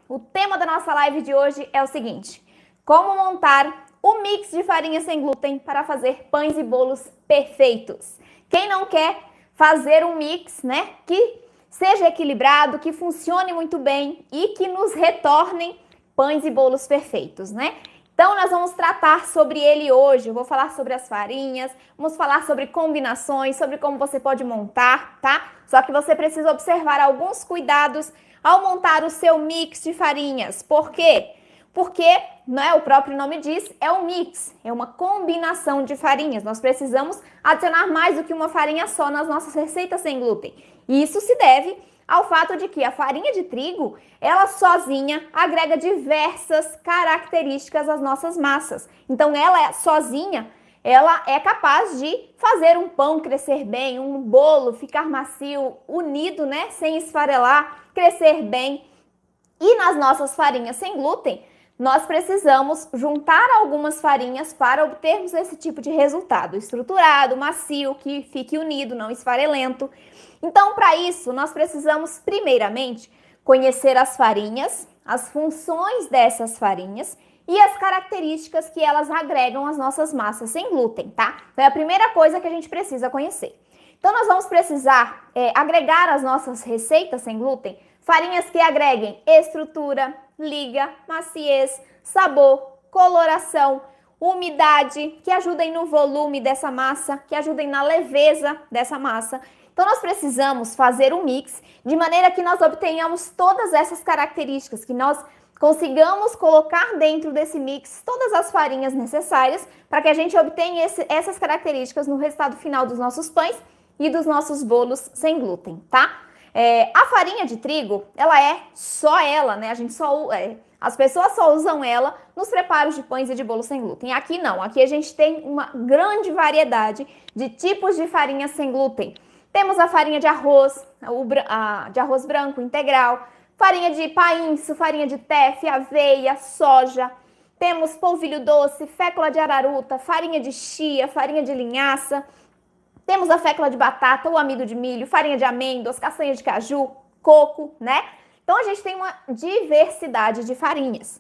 O tema da nossa live de hoje é o seguinte: como montar o mix de farinha sem glúten para fazer pães e bolos perfeitos. Quem não quer fazer um mix, né, que seja equilibrado, que funcione muito bem e que nos retornem pães e bolos perfeitos, né? Então, nós vamos tratar sobre ele hoje. Eu vou falar sobre as farinhas, vamos falar sobre combinações, sobre como você pode montar, tá? Só que você precisa observar alguns cuidados ao montar o seu mix de farinhas. Por quê? Porque, né, o próprio nome diz, é um mix, é uma combinação de farinhas. Nós precisamos adicionar mais do que uma farinha só nas nossas receitas sem glúten. E isso se deve ao fato de que a farinha de trigo, ela sozinha agrega diversas características às nossas massas. Então, ela sozinha, ela é capaz de fazer um pão crescer bem, um bolo ficar macio, unido, né, sem esfarelar, crescer bem. E nas nossas farinhas sem glúten, nós precisamos juntar algumas farinhas para obtermos esse tipo de resultado estruturado, macio, que fique unido, não esfarelento. Então, para isso, nós precisamos, primeiramente, conhecer as farinhas, as funções dessas farinhas e as características que elas agregam às nossas massas sem glúten, tá? Então, é a primeira coisa que a gente precisa conhecer. Então, nós vamos precisar agregar às nossas receitas sem glúten farinhas que agreguem estrutura, liga, maciez, sabor, coloração, umidade, que ajudem no volume dessa massa, que ajudem na leveza dessa massa. Então, nós precisamos fazer um mix de maneira que nós obtenhamos todas essas características, que nós consigamos colocar dentro desse mix todas as farinhas necessárias para que a gente obtenha essas características no resultado final dos nossos pães e dos nossos bolos sem glúten, tá? A farinha de trigo, ela é só ela, né? As pessoas só usam ela nos preparos de pães e de bolos sem glúten. Aqui não, aqui a gente tem uma grande variedade de tipos de farinha sem glúten. Temos a farinha de arroz, de arroz branco integral, farinha de painço, farinha de teff, aveia, soja. Temos polvilho doce, fécula de araruta, farinha de chia, farinha de linhaça. Temos a fécula de batata, o amido de milho, farinha de amêndoas, castanha de caju, coco, né? Então, a gente tem uma diversidade de farinhas.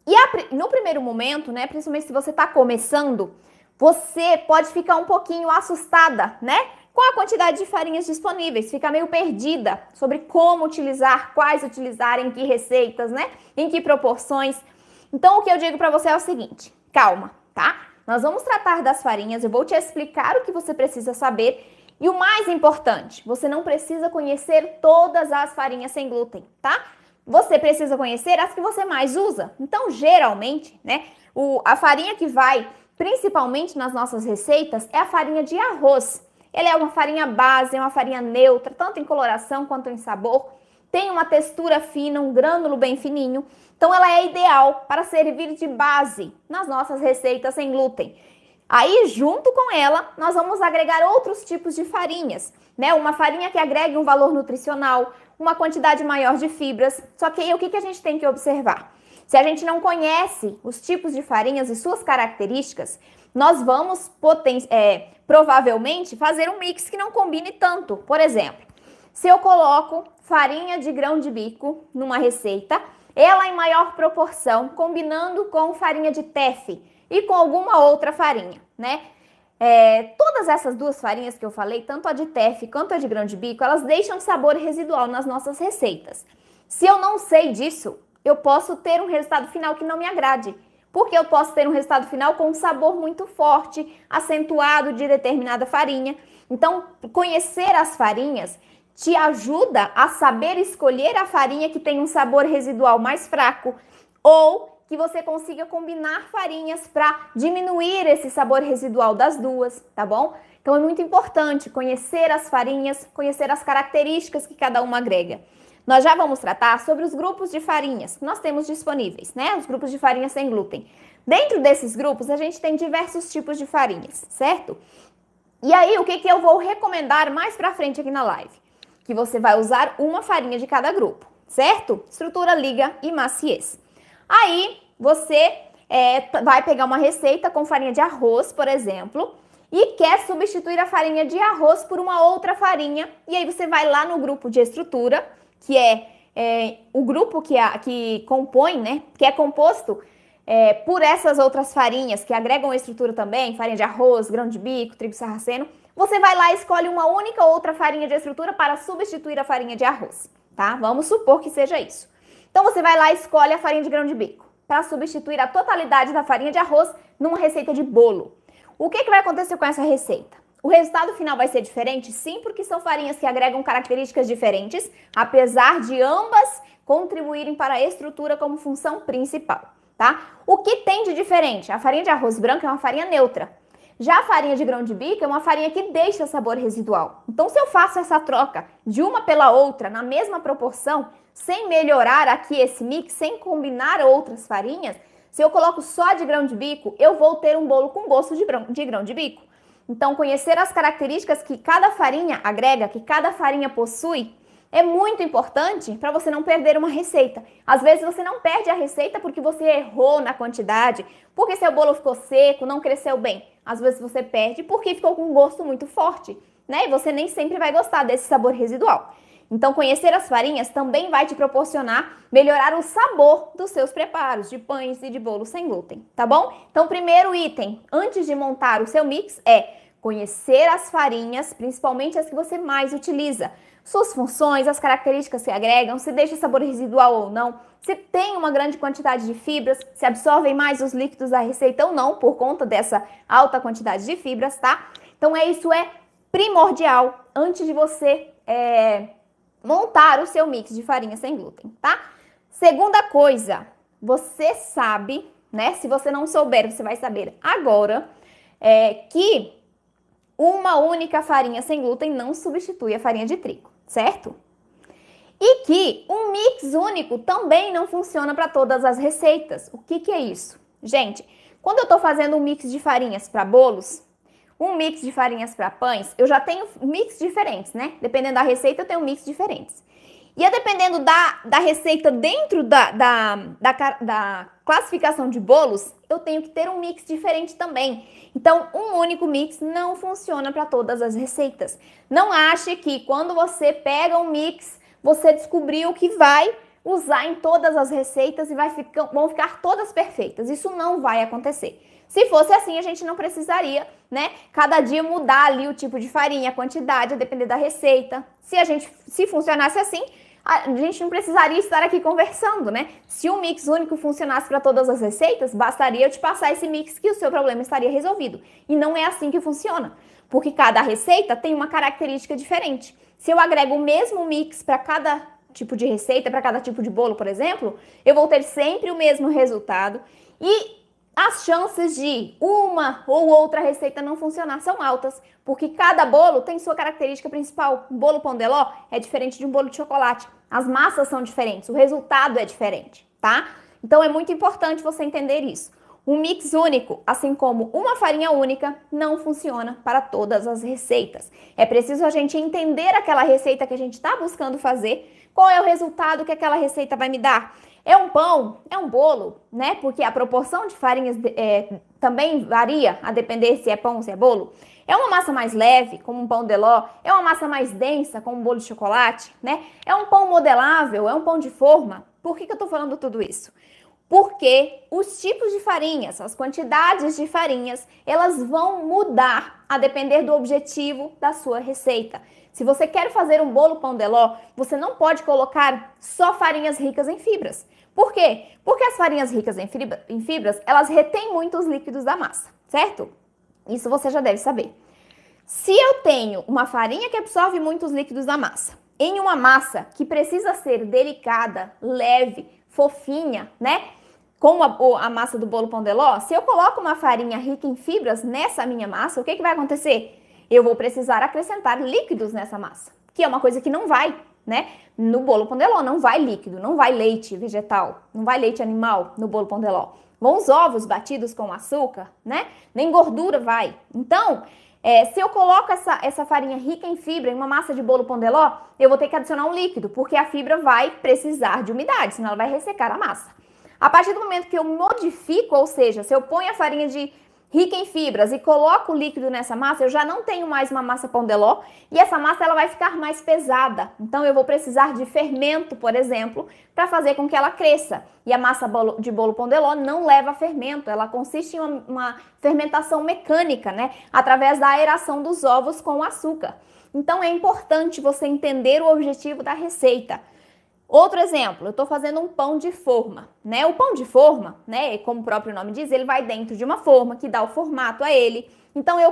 E no primeiro momento, né, principalmente se você está começando, você pode ficar um pouquinho assustada, né, com a quantidade de farinhas disponíveis, fica meio perdida sobre como utilizar, quais utilizar, em que receitas, né, em que proporções. Então, o que eu digo para você é o seguinte: calma, tá? Nós vamos tratar das farinhas, eu vou te explicar o que você precisa saber. E o mais importante, você não precisa conhecer todas as farinhas sem glúten, tá? Você precisa conhecer as que você mais usa. Então, geralmente, né, a farinha que vai principalmente nas nossas receitas é a farinha de arroz. Ela é uma farinha base, é uma farinha neutra, tanto em coloração quanto em sabor. Tem uma textura fina, um grânulo bem fininho. Então, ela é ideal para servir de base nas nossas receitas sem glúten. Aí, junto com ela, nós vamos agregar outros tipos de farinhas, né? Uma farinha que agregue um valor nutricional, uma quantidade maior de fibras. Só que aí, o que a gente tem que observar? Se a gente não conhece os tipos de farinhas e suas características, nós vamos provavelmente fazer um mix que não combine tanto. Por exemplo, se eu coloco farinha de grão de bico numa receita, ela em maior proporção, combinando com farinha de teff e com alguma outra farinha, né? Todas essas duas farinhas que eu falei, tanto a de teff quanto a de grão de bico, elas deixam sabor residual nas nossas receitas. Se eu não sei disso, eu posso ter um resultado final que não me agrade, porque eu posso ter um resultado final com um sabor muito forte, acentuado de determinada farinha. Então, conhecer as farinhas te ajuda a saber escolher a farinha que tem um sabor residual mais fraco ou que você consiga combinar farinhas para diminuir esse sabor residual das duas, tá bom? Então, é muito importante conhecer as farinhas, conhecer as características que cada uma agrega. Nós já vamos tratar sobre os grupos de farinhas que nós temos disponíveis, né? Os grupos de farinha sem glúten. Dentro desses grupos, a gente tem diversos tipos de farinhas, certo? E aí, o que eu vou recomendar mais pra frente aqui na live? Que você vai usar uma farinha de cada grupo, certo? Estrutura, liga e maciez. Aí, você vai pegar uma receita com farinha de arroz, por exemplo, e quer substituir a farinha de arroz por uma outra farinha. E aí, você vai lá no grupo de estrutura, que é o grupo que compõe, né, que é composto por essas outras farinhas que agregam a estrutura também, farinha de arroz, grão de bico, trigo sarraceno, você vai lá e escolhe uma única outra farinha de estrutura para substituir a farinha de arroz, tá? Vamos supor que seja isso. Então você vai lá e escolhe a farinha de grão de bico para substituir a totalidade da farinha de arroz numa receita de bolo. O que vai acontecer com essa receita? O resultado final vai ser diferente? Sim, porque são farinhas que agregam características diferentes, apesar de ambas contribuírem para a estrutura como função principal, tá? O que tem de diferente? A farinha de arroz branco é uma farinha neutra. Já a farinha de grão de bico é uma farinha que deixa sabor residual. Então, se eu faço essa troca de uma pela outra na mesma proporção, sem melhorar aqui esse mix, sem combinar outras farinhas, se eu coloco só de grão de bico, eu vou ter um bolo com gosto de grão de bico. Então, conhecer as características que cada farinha agrega, que cada farinha possui, é muito importante para você não perder uma receita. Às vezes você não perde a receita porque você errou na quantidade, porque seu bolo ficou seco, não cresceu bem. Às vezes você perde porque ficou com um gosto muito forte, né? E você nem sempre vai gostar desse sabor residual. Então, conhecer as farinhas também vai te proporcionar melhorar o sabor dos seus preparos de pães e de bolos sem glúten, tá bom? Então, o primeiro item, antes de montar o seu mix, é conhecer as farinhas, principalmente as que você mais utiliza. Suas funções, as características que agregam, se deixa sabor residual ou não, se tem uma grande quantidade de fibras, se absorvem mais os líquidos da receita ou não, por conta dessa alta quantidade de fibras, tá? Então, isso é primordial antes de você montar o seu mix de farinha sem glúten, tá? Segunda coisa, você sabe, né? Se você não souber, você vai saber agora, que uma única farinha sem glúten não substitui a farinha de trigo, certo? E que um mix único também não funciona para todas as receitas. O que é isso? Gente, quando eu estou fazendo um mix de farinhas para bolos, um mix de farinhas para pães, eu já tenho mix diferentes, né? Dependendo da receita, eu tenho mix diferentes. E dependendo da receita dentro da classificação de bolos, eu tenho que ter um mix diferente também. Então, um único mix não funciona para todas as receitas. Não ache que quando você pega um mix, você descobriu que vai usar em todas as receitas e vão ficar todas perfeitas. Isso não vai acontecer. Se fosse assim, a gente não precisaria, né, cada dia mudar ali o tipo de farinha, a quantidade, a depender da receita. Se funcionasse assim, a gente não precisaria estar aqui conversando, né? Se um mix único funcionasse para todas as receitas, bastaria eu te passar esse mix que o seu problema estaria resolvido. E não é assim que funciona, porque cada receita tem uma característica diferente. Se eu agrego o mesmo mix para cada tipo de receita, para cada tipo de bolo, por exemplo, eu vou ter sempre o mesmo resultado e as chances de uma ou outra receita não funcionar são altas, porque cada bolo tem sua característica principal. Um bolo pão de ló é diferente de um bolo de chocolate. As massas são diferentes, o resultado é diferente, tá? Então é muito importante você entender isso. Um mix único, assim como uma farinha única, não funciona para todas as receitas. É preciso a gente entender aquela receita que a gente está buscando fazer, qual é o resultado que aquela receita vai me dar. É um pão? É um bolo, né? Porque a proporção de farinhas também varia, a depender se é pão ou se é bolo. É uma massa mais leve, como um pão de ló. É uma massa mais densa, como um bolo de chocolate, né? É um pão modelável, é um pão de forma. Por que eu tô falando tudo isso? Porque os tipos de farinhas, as quantidades de farinhas, elas vão mudar a depender do objetivo da sua receita. Se você quer fazer um bolo pão de ló, você não pode colocar só farinhas ricas em fibras. Por quê? Porque as farinhas ricas em fibras, elas retêm muito os líquidos da massa, certo? Isso você já deve saber. Se eu tenho uma farinha que absorve muitos líquidos da massa, em uma massa que precisa ser delicada, leve, fofinha, né? Como a massa do bolo pão de ló, se eu coloco uma farinha rica em fibras nessa minha massa, o que vai acontecer? Eu vou precisar acrescentar líquidos nessa massa, que é uma coisa que não vai, né? No bolo pão de ló não vai líquido, não vai leite vegetal, não vai leite animal no bolo pão de ló. Vão os ovos batidos com açúcar, né? Nem gordura vai. Então, se eu coloco essa farinha rica em fibra em uma massa de bolo pão de ló, eu vou ter que adicionar um líquido, porque a fibra vai precisar de umidade, senão ela vai ressecar a massa. A partir do momento que eu modifico, ou seja, se eu ponho a farinha rica em fibras e coloco o líquido nessa massa, eu já não tenho mais uma massa pão de ló e essa massa ela vai ficar mais pesada. Então eu vou precisar de fermento, por exemplo, para fazer com que ela cresça. E a massa de bolo pão de ló não leva fermento, ela consiste em uma fermentação mecânica, né? Através da aeração dos ovos com açúcar. Então é importante você entender o objetivo da receita. Outro exemplo, eu estou fazendo um pão de forma, né? O pão de forma, né, como o próprio nome diz, ele vai dentro de uma forma que dá o formato a ele. Então eu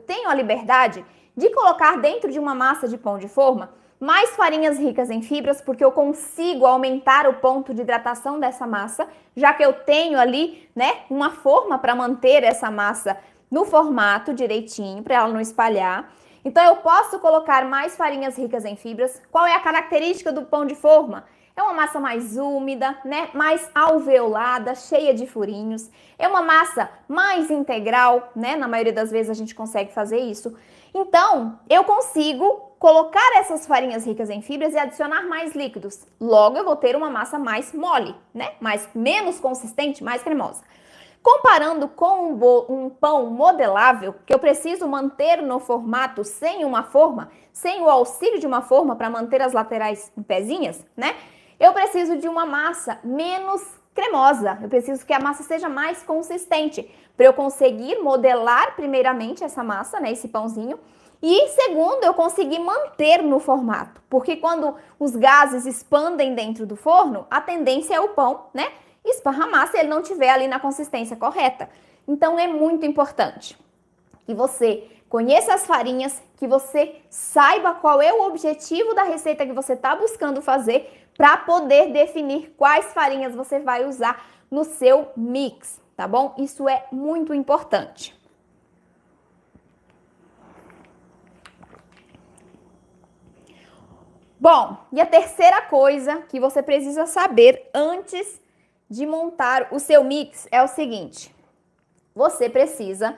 tenho a liberdade de colocar dentro de uma massa de pão de forma mais farinhas ricas em fibras, porque eu consigo aumentar o ponto de hidratação dessa massa, já que eu tenho ali, né, uma forma para manter essa massa no formato direitinho, para ela não espalhar. Então, eu posso colocar mais farinhas ricas em fibras. Qual é a característica do pão de forma? É uma massa mais úmida, né? Mais alveolada, cheia de furinhos. É uma massa mais integral, né? Na maioria das vezes a gente consegue fazer isso. Então, eu consigo colocar essas farinhas ricas em fibras e adicionar mais líquidos. Logo, eu vou ter uma massa mais mole, né? Menos consistente, mais cremosa. Comparando com um pão modelável, que eu preciso manter no formato sem uma forma, sem o auxílio de uma forma para manter as laterais em pezinhas, né? Eu preciso de uma massa menos cremosa, eu preciso que a massa seja mais consistente, para eu conseguir modelar primeiramente essa massa, né, esse pãozinho, e segundo, eu conseguir manter no formato, porque quando os gases expandem dentro do forno, a tendência é o pão, né, esparramar se ele não tiver ali na consistência correta. Então é muito importante que você conheça as farinhas, que você saiba qual é o objetivo da receita que você está buscando fazer para poder definir quais farinhas você vai usar no seu mix, tá bom? Isso é muito importante. Bom, e a terceira coisa que você precisa saber antes de montar o seu mix é o seguinte: você precisa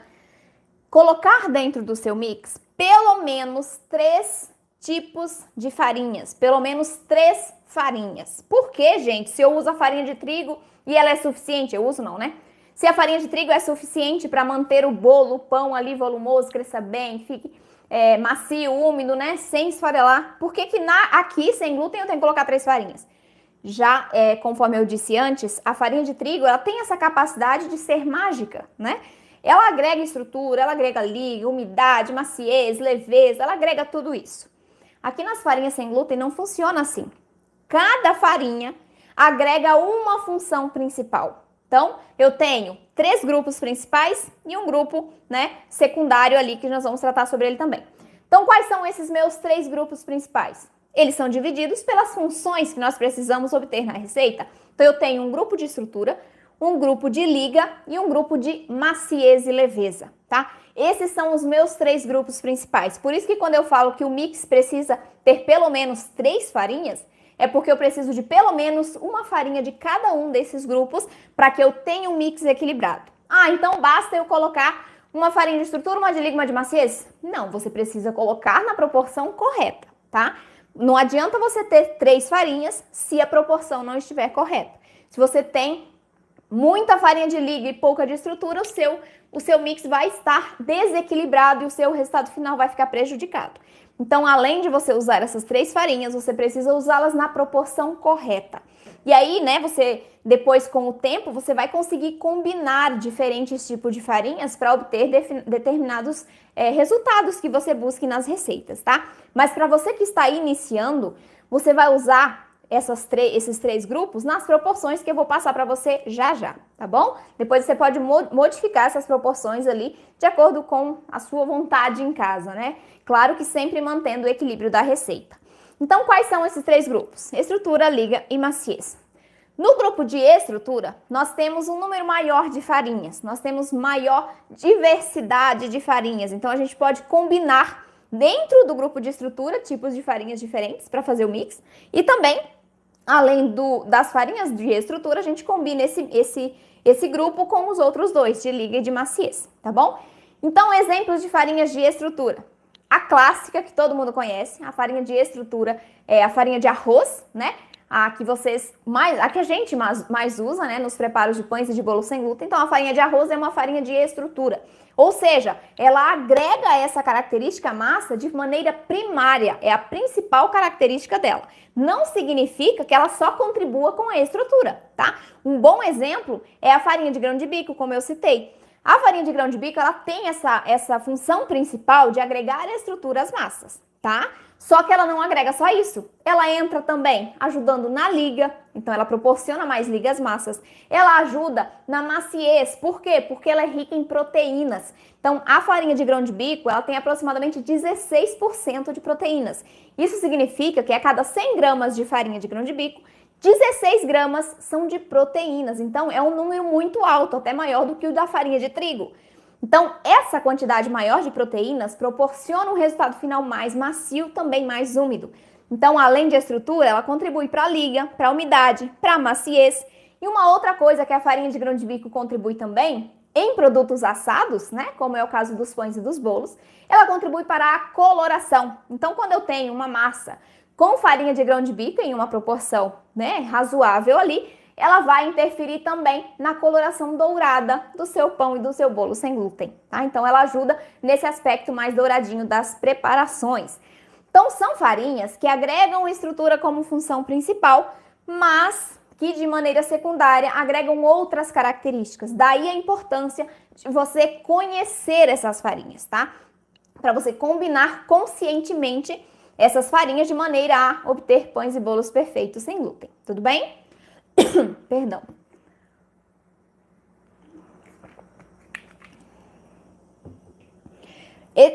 colocar dentro do seu mix pelo menos 3 tipos de farinhas, pelo menos 3 farinhas. Por quê, gente? Se eu uso a farinha de trigo e ela é suficiente, eu uso não, né? Se a farinha de trigo é suficiente para manter o bolo, o pão ali volumoso, cresça bem, fique macio, úmido, né? Sem esfarelar. Por que aqui, sem glúten, eu tenho que colocar 3 farinhas? Já, conforme eu disse antes, a farinha de trigo, ela tem essa capacidade de ser mágica, né? Ela agrega estrutura, ela agrega liga, umidade, maciez, leveza, ela agrega tudo isso. Aqui nas farinhas sem glúten não funciona assim. Cada farinha agrega uma função principal. Então, eu tenho 3 grupos principais e um grupo, né, secundário ali, que nós vamos tratar sobre ele também. Então, quais são esses meus 3 grupos principais? Eles são divididos pelas funções que nós precisamos obter na receita. Então, eu tenho um grupo de estrutura, um grupo de liga e um grupo de maciez e leveza, tá? Esses são os meus 3 grupos principais. Por isso que quando eu falo que o mix precisa ter pelo menos 3 farinhas, é porque eu preciso de pelo menos uma farinha de cada um desses grupos para que eu tenha um mix equilibrado. Ah, então basta eu colocar uma farinha de estrutura, uma de liga e uma de maciez? Não, você precisa colocar na proporção correta, tá? Não adianta você ter 3 farinhas se a proporção não estiver correta. Se você tem muita farinha de liga e pouca de estrutura, o seu mix vai estar desequilibrado e o seu resultado final vai ficar prejudicado. Então, além de você usar essas 3 farinhas, você precisa usá-las na proporção correta. E aí, né, depois com o tempo, você vai conseguir combinar diferentes tipos de farinhas para obter determinados resultados que você busque nas receitas, tá? Mas para você que está iniciando, você vai usar esses 3 grupos nas proporções que eu vou passar para você já já, tá bom? Depois você pode modificar essas proporções ali de acordo com a sua vontade em casa, né? Claro que sempre mantendo o equilíbrio da receita. Então, quais são esses 3 grupos? Estrutura, liga e maciez. No grupo de estrutura, nós temos um número maior de farinhas, nós temos maior diversidade de farinhas, então a gente pode combinar dentro do grupo de estrutura tipos de farinhas diferentes para fazer o mix e também, além das farinhas de estrutura, a gente combina esse grupo com os outros 2, de liga e de maciez, tá bom? Então, exemplos de farinhas de estrutura. A clássica, que todo mundo conhece, a farinha de estrutura é a farinha de arroz, né? a que vocês a que a gente mais usa, né, nos preparos de pães e de bolo sem glúten. Então a farinha de arroz é uma farinha de estrutura. Ou seja, ela agrega essa característica à massa de maneira primária, é a principal característica dela. Não significa que ela só contribua com a estrutura, tá? Um bom exemplo é a farinha de grão de bico, como eu citei. A farinha de grão de bico, ela tem essa função principal de agregar estrutura às massas, tá? Só que ela não agrega só isso. Ela entra também ajudando na liga, então ela proporciona mais liga às massas. Ela ajuda na maciez. Por quê? Porque ela é rica em proteínas. Então, a farinha de grão de bico, ela tem aproximadamente 16% de proteínas. Isso significa que a cada 100 gramas de farinha de grão de bico, 16 gramas são de proteínas. Então, é um número muito alto, até maior do que o da farinha de trigo. Então, essa quantidade maior de proteínas proporciona um resultado final mais macio, também mais úmido. Então, além de estrutura, ela contribui para a liga, para a umidade, para a maciez. E uma outra coisa que a farinha de grão de bico contribui também, em produtos assados, né, como é o caso dos pães e dos bolos, ela contribui para a coloração. Então, quando eu tenho uma massa com farinha de grão de bico em uma proporção, né, razoável ali, ela vai interferir também na coloração dourada do seu pão e do seu bolo sem glúten, tá? Então, ela ajuda nesse aspecto mais douradinho das preparações. Então, são farinhas que agregam estrutura como função principal, mas que de maneira secundária agregam outras características. Daí a importância de você conhecer essas farinhas, tá? Para você combinar conscientemente essas farinhas de maneira a obter pães e bolos perfeitos sem glúten. Tudo bem? Perdão.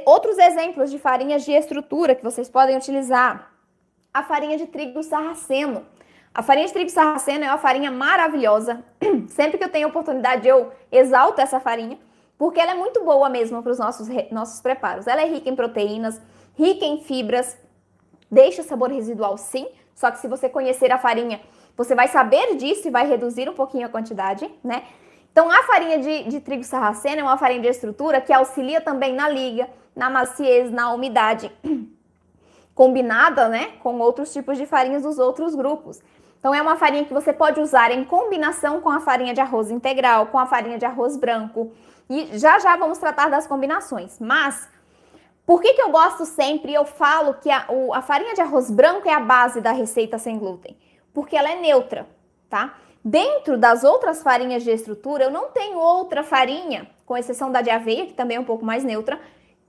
Outros exemplos de farinhas de estrutura que vocês podem utilizar. A farinha de trigo sarraceno. A farinha de trigo sarraceno é uma farinha maravilhosa. Sempre que eu tenho oportunidade, eu exalto essa farinha, porque ela é muito boa mesmo para os nossos preparos. Ela é rica em proteínas, rica em fibras, deixa sabor residual sim, só que se você conhecer a farinha, você vai saber disso e vai reduzir um pouquinho a quantidade, né? Então, a farinha de trigo sarraceno é uma farinha de estrutura que auxilia também na liga, na maciez, na umidade, combinada, né, com outros tipos de farinhas dos outros grupos. Então, é uma farinha que você pode usar em combinação com a farinha de arroz integral, com a farinha de arroz branco. E já vamos tratar das combinações. Mas, por que eu gosto sempre e eu falo que a farinha de arroz branco é a base da receita sem glúten? Porque ela é neutra, tá? Dentro das outras farinhas de estrutura, eu não tenho outra farinha, com exceção da de aveia, que também é um pouco mais neutra,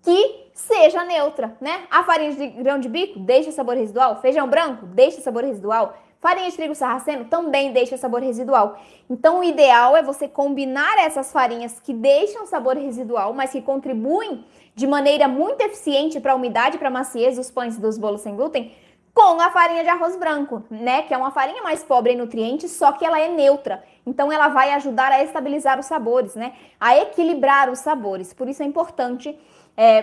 que seja neutra, né? A farinha de grão de bico deixa sabor residual, feijão branco deixa sabor residual, farinha de trigo sarraceno também deixa sabor residual. Então, o ideal é você combinar essas farinhas que deixam sabor residual, mas que contribuem de maneira muito eficiente para a umidade e para a maciez dos pães e dos bolos sem glúten, com a farinha de arroz branco, né? Que é uma farinha mais pobre em nutrientes, só que ela é neutra. Então, ela vai ajudar a estabilizar os sabores, né? A equilibrar os sabores. Por isso é importante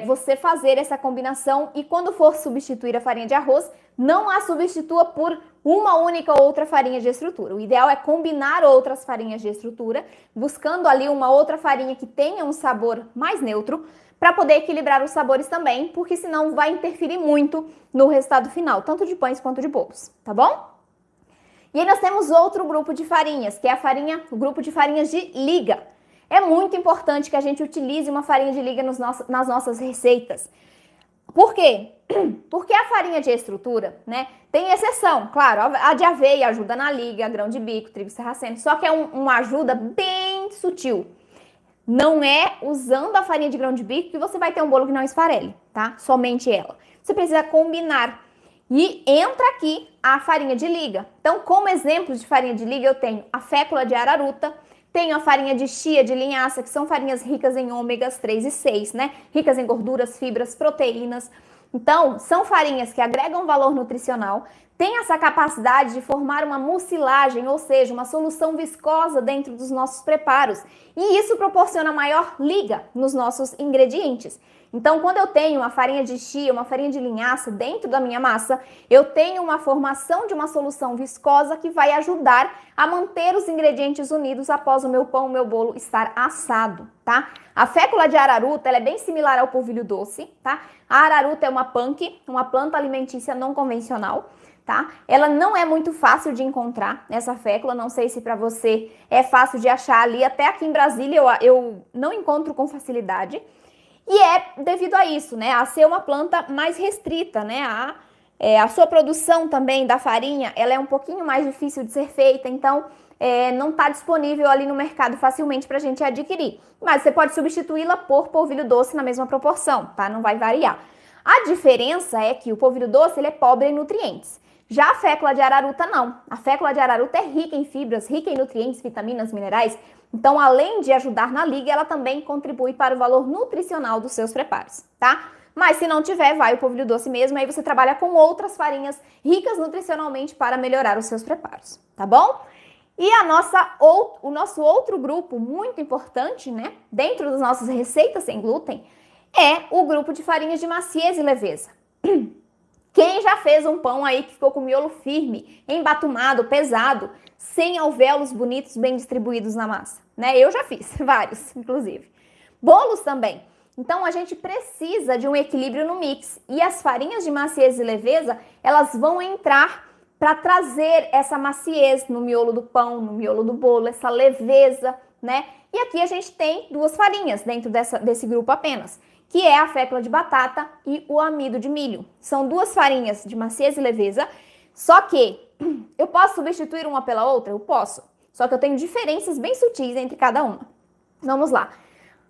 você fazer essa combinação e quando for substituir a farinha de arroz, não a substitua por uma única outra farinha de estrutura. O ideal é combinar outras farinhas de estrutura, buscando ali uma outra farinha que tenha um sabor mais neutro, para poder equilibrar os sabores também, porque senão vai interferir muito no resultado final, tanto de pães quanto de bolos, tá bom? E aí nós temos outro grupo de farinhas, que é o grupo de farinhas de liga. É muito importante que a gente utilize uma farinha de liga nas nossas receitas. Por quê? Porque a farinha de estrutura, né, tem exceção, claro, a de aveia ajuda na liga, grão de bico, trigo sarraceno, só que é uma ajuda bem sutil. Não é usando a farinha de grão de bico que você vai ter um bolo que não esfarele, tá? Somente ela. Você precisa combinar. E entra aqui a farinha de liga. Então, como exemplo de farinha de liga, eu tenho a fécula de araruta, tenho a farinha de chia, de linhaça, que são farinhas ricas em ômegas 3 e 6, né? Ricas em gorduras, fibras, proteínas. Então, são farinhas que agregam valor nutricional, têm essa capacidade de formar uma mucilagem, ou seja, uma solução viscosa dentro dos nossos preparos. E isso proporciona maior liga nos nossos ingredientes. Então, quando eu tenho uma farinha de chia, uma farinha de linhaça dentro da minha massa, eu tenho uma formação de uma solução viscosa que vai ajudar a manter os ingredientes unidos após o meu pão, o meu bolo estar assado, tá? A fécula de araruta, ela é bem similar ao polvilho doce, tá? A araruta é uma planta alimentícia não convencional. tá? Ela não é muito fácil de encontrar, essa fécula, não sei se para você é fácil de achar ali, até aqui em Brasília eu não encontro com facilidade, e é devido a isso, né, a ser uma planta mais restrita, né, a sua produção também da farinha, ela é um pouquinho mais difícil de ser feita, então não está disponível ali no mercado facilmente para a gente adquirir, mas você pode substituí-la por polvilho doce na mesma proporção, tá? Não vai variar. A diferença é que o polvilho doce ele é pobre em nutrientes. Já a fécula de araruta não. A fécula de araruta é rica em fibras, rica em nutrientes, vitaminas, minerais. Então, além de ajudar na liga, ela também contribui para o valor nutricional dos seus preparos, tá? Mas se não tiver, vai o polvilho doce mesmo, aí você trabalha com outras farinhas ricas nutricionalmente para melhorar os seus preparos, tá bom? E o nosso outro grupo muito importante, né, dentro das nossas receitas sem glúten, é o grupo de farinhas de maciez e leveza. Quem já fez um pão aí que ficou com miolo firme, embatumado, pesado, sem alvéolos bonitos, bem distribuídos na massa, né? Eu já fiz, vários, inclusive. Bolos também. Então, a gente precisa de um equilíbrio no mix. E as farinhas de maciez e leveza, elas vão entrar para trazer essa maciez no miolo do pão, no miolo do bolo, essa leveza, né? E aqui a gente tem duas farinhas dentro desse grupo apenas, que é a fécula de batata e o amido de milho. São duas farinhas de maciez e leveza, só que eu posso substituir uma pela outra? Eu posso, só que eu tenho diferenças bem sutis entre cada uma. Vamos lá.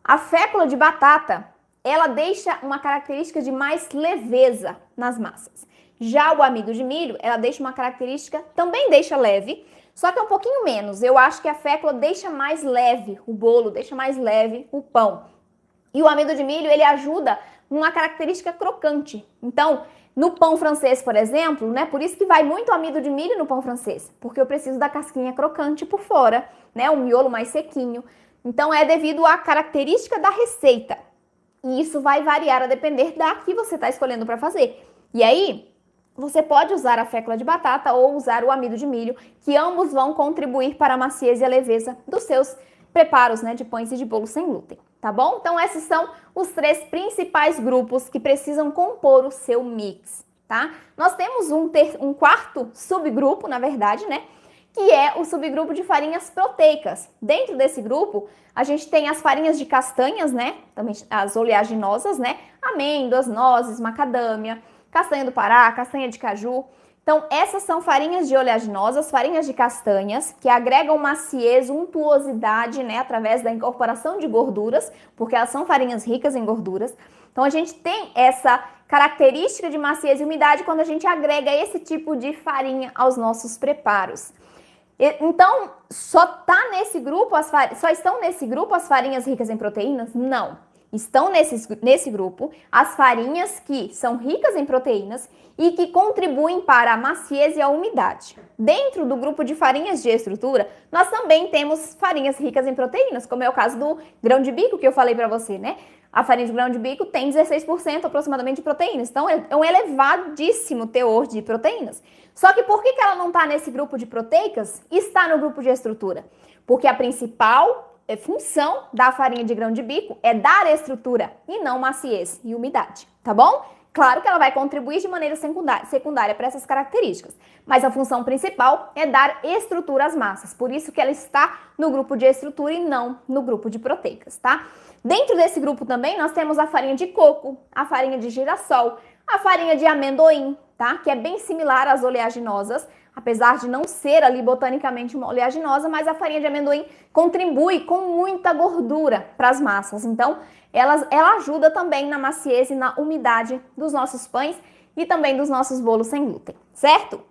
A fécula de batata, ela deixa uma característica de mais leveza nas massas. Já o amido de milho, ela deixa uma característica, também deixa leve, só que é um pouquinho menos. Eu acho que a fécula deixa mais leve o bolo, deixa mais leve o pão. E o amido de milho, ele ajuda uma característica crocante. Então, no pão francês, por exemplo, né? Por isso que vai muito amido de milho no pão francês, porque eu preciso da casquinha crocante por fora, né? O miolo mais sequinho. Então, é devido à característica da receita. E isso vai variar a depender da que você está escolhendo para fazer. E aí, você pode usar a fécula de batata ou usar o amido de milho, que ambos vão contribuir para a maciez e a leveza dos seus preparos, né, de pães e de bolos sem glúten, tá bom? Então, esses são os três principais grupos que precisam compor o seu mix, tá? Nós temos um quarto subgrupo, na verdade, né, que é o subgrupo de farinhas proteicas. Dentro desse grupo, a gente tem as farinhas de castanhas, né, também as oleaginosas, né, amêndoas, nozes, macadâmia, castanha do Pará, castanha de caju. Então, essas são farinhas de oleaginosas, farinhas de castanhas, que agregam maciez, untuosidade, né, através da incorporação de gorduras, porque elas são farinhas ricas em gorduras. Então, a gente tem essa característica de maciez e umidade quando a gente agrega esse tipo de farinha aos nossos preparos. Então, só estão nesse grupo as farinhas ricas em proteínas? Não. Estão nesse grupo as farinhas que são ricas em proteínas e que contribuem para a maciez e a umidade. Dentro do grupo de farinhas de estrutura, nós também temos farinhas ricas em proteínas, como é o caso do grão de bico que eu falei para você, né? A farinha de grão de bico tem 16% aproximadamente de proteínas, então é um elevadíssimo teor de proteínas. Só que por que ela não está nesse grupo de proteicas? Está no grupo de estrutura. Porque a principal função da farinha de grão de bico é dar estrutura e não maciez e umidade, tá bom? Claro que ela vai contribuir de maneira secundária para essas características, mas a função principal é dar estrutura às massas, por isso que ela está no grupo de estrutura e não no grupo de proteicas, tá? Dentro desse grupo também nós temos a farinha de coco, a farinha de girassol, a farinha de amendoim, tá? Que é bem similar às oleaginosas, apesar de não ser ali botanicamente uma oleaginosa, mas a farinha de amendoim contribui com muita gordura para as massas. Então, ela ajuda também na maciez e na umidade dos nossos pães e também dos nossos bolos sem glúten, certo?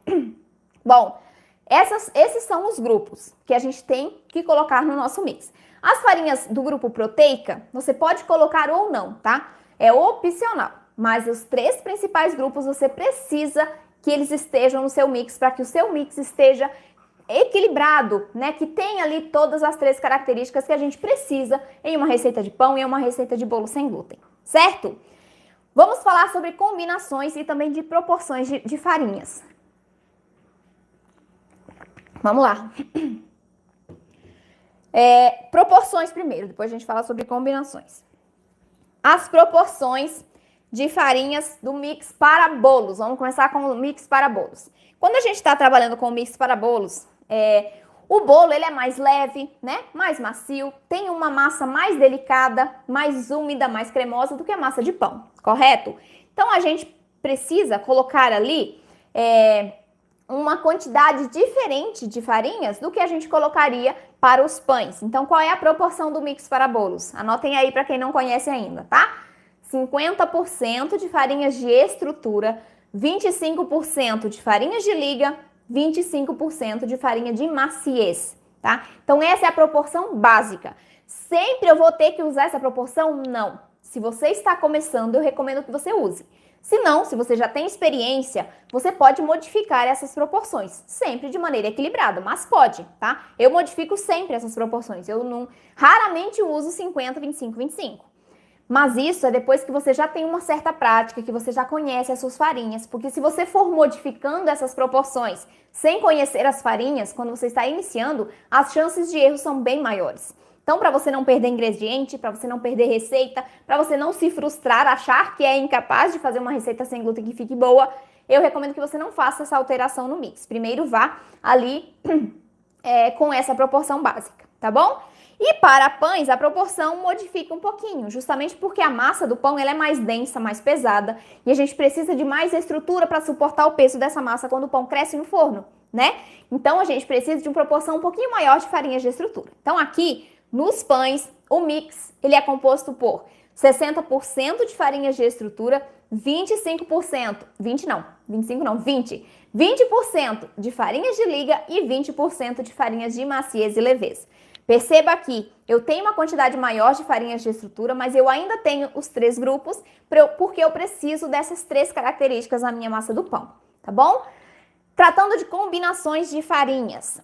Bom, esses são os grupos que a gente tem que colocar no nosso mix. As farinhas do grupo proteica, você pode colocar ou não, tá? É opcional, mas os três principais grupos você precisa que eles estejam no seu mix, para que o seu mix esteja equilibrado, né? Que tenha ali todas as três características que a gente precisa em uma receita de pão e em uma receita de bolo sem glúten, certo? Vamos falar sobre combinações e também de proporções de farinhas. Vamos lá. Proporções primeiro, depois a gente fala sobre combinações. As proporções de farinhas do mix para bolos. Vamos começar com o mix para bolos. Quando a gente está trabalhando com o mix para bolos, o bolo ele é mais leve, né? Mais macio, tem uma massa mais delicada, mais úmida, mais cremosa do que a massa de pão, correto? Então a gente precisa colocar ali uma quantidade diferente de farinhas do que a gente colocaria para os pães. Então qual é a proporção do mix para bolos? Anotem aí para quem não conhece ainda, tá? 50% de farinhas de estrutura, 25% de farinhas de liga, 25% de farinha de maciez, tá? Então essa é a proporção básica. Sempre eu vou ter que usar essa proporção? Não. Se você está começando, eu recomendo que você use. Se não, se você já tem experiência, você pode modificar essas proporções, sempre de maneira equilibrada, mas pode, tá? Eu modifico sempre essas proporções, raramente uso 50, 25, 25. Mas isso é depois que você já tem uma certa prática, que você já conhece as suas farinhas, porque se você for modificando essas proporções sem conhecer as farinhas, quando você está iniciando, as chances de erro são bem maiores. Então, para você não perder ingrediente, para você não perder receita, para você não se frustrar, achar que é incapaz de fazer uma receita sem glúten que fique boa, eu recomendo que você não faça essa alteração no mix. Primeiro vá ali com essa proporção básica, tá bom? E para pães, a proporção modifica um pouquinho, justamente porque a massa do pão ela é mais densa, mais pesada, e a gente precisa de mais estrutura para suportar o peso dessa massa quando o pão cresce no forno, né? Então, a gente precisa de uma proporção um pouquinho maior de farinhas de estrutura. Então, aqui, nos pães, o mix, ele é composto por 60% de farinhas de estrutura, 25% de farinhas de liga e 20% de farinhas de maciez e leveza. Perceba aqui, eu tenho uma quantidade maior de farinhas de estrutura, mas eu ainda tenho os 3 grupos, porque eu preciso dessas 3 características na minha massa do pão, tá bom? Tratando de combinações de farinhas.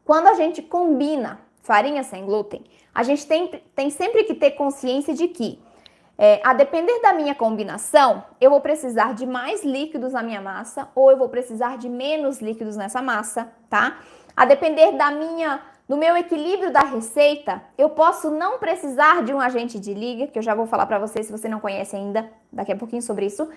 Quando a gente combina farinha sem glúten, a gente tem sempre que ter consciência de que, a depender da minha combinação, eu vou precisar de mais líquidos na minha massa ou eu vou precisar de menos líquidos nessa massa, tá? A depender do meu equilíbrio da receita, eu posso não precisar de um agente de liga, que eu já vou falar para você se você não conhece ainda, daqui a pouquinho sobre isso,